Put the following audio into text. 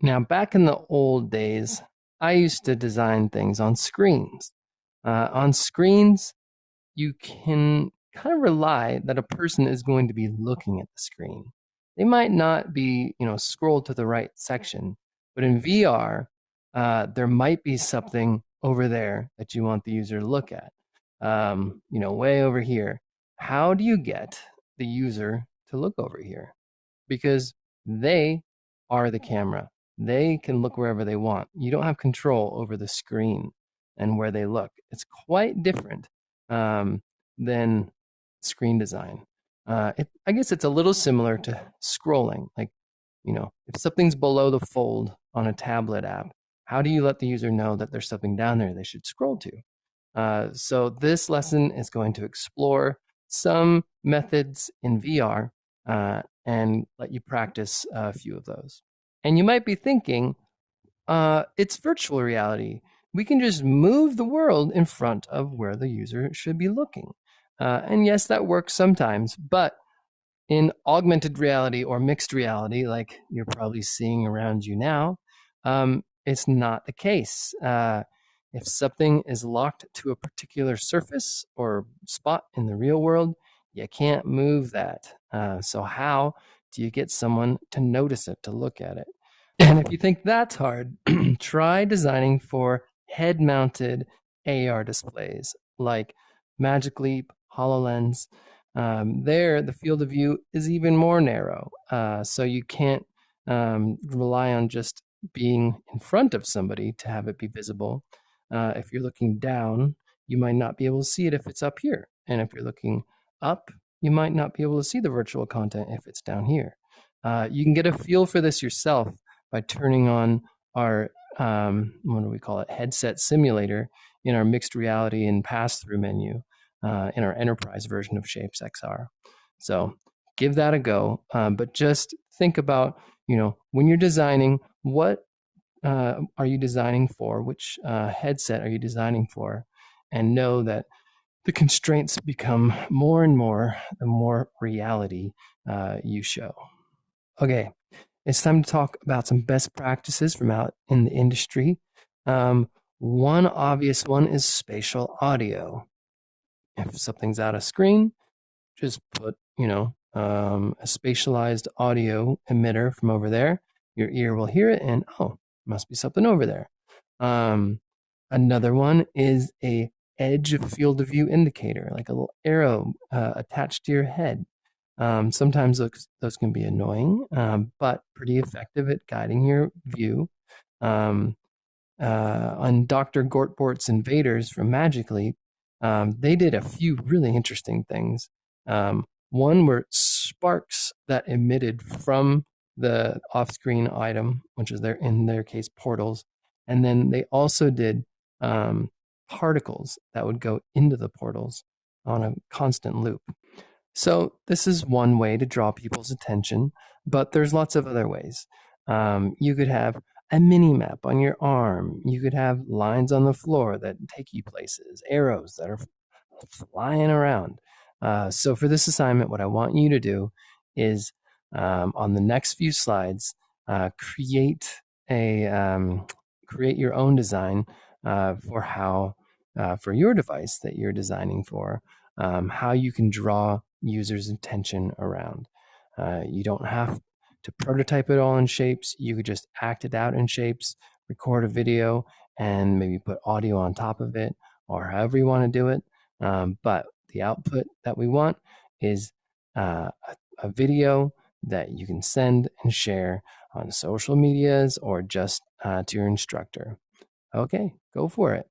Now, back in the old days, I used to design things on screens. On screens, you can kind of rely that a person is going to be looking at the screen. They might not be, scrolled to the right section, but in VR, there might be something over there that you want the user to look at. Way over here. How do you get the user to look over here? Because they are the camera. They can look wherever they want. You don't have control over the screen and where they look. It's quite different than screen design. I guess it's a little similar to scrolling. Like, if something's below the fold on a tablet app, how do you let the user know that there's something down there they should scroll to? So this lesson is going to explore some methods in VR and let you practice a few of those. And you might be thinking, it's virtual reality. We can just move the world in front of where the user should be looking. And yes, that works sometimes, but in augmented reality or mixed reality, like you're probably seeing around you now, it's not the case. If something is locked to a particular surface or spot in the real world, you can't move that. So, how do you get someone to notice it, to look at it? And if you think that's hard, try designing for head mounted AR displays like Magic Leap, HoloLens. There, the field of view is even more narrow. So you can't rely on just being in front of somebody to have it be visible. If you're looking down, you might not be able to see it if it's up here. And if you're looking up, you might not be able to see the virtual content if it's down here. You can get a feel for this yourself by turning on our, what do we call it, headset simulator in our mixed reality and pass-through menu in our enterprise version of Shapes XR. So give that a go, but just think about, when you're designing, what are you designing for? Which headset are you designing for? And know that the constraints become more and more the more reality you show. Okay, it's time to talk about some best practices from out in the industry. One obvious one is spatial audio. If something's out of screen, just put, a spatialized audio emitter from over there. Your ear will hear it, and must be something over there. Another one is a edge of field of view indicator, like a little arrow attached to your head. Sometimes those can be annoying, but pretty effective at guiding your view. On Dr. Gortbort's Invaders from Magic Leap, they did a few really interesting things. One were sparks that emitted from the off-screen item, which is in their case portals, and then they also did particles that would go into the portals on a constant loop. So this is one way to draw people's attention, but there's lots of other ways. You could have a mini map on your arm. You could have lines on the floor that take you places, arrows that are flying around. So for this assignment, what I want you to do is on the next few slides, create your own design for your device that you're designing for, how you can draw users' attention around. You don't have to prototype it all in Shapes. You could just act it out in Shapes, record a video, and maybe put audio on top of it, or however you want to do it. But the output that we want is a video that you can send and share on social medias or just to your instructor. Okay, go for it.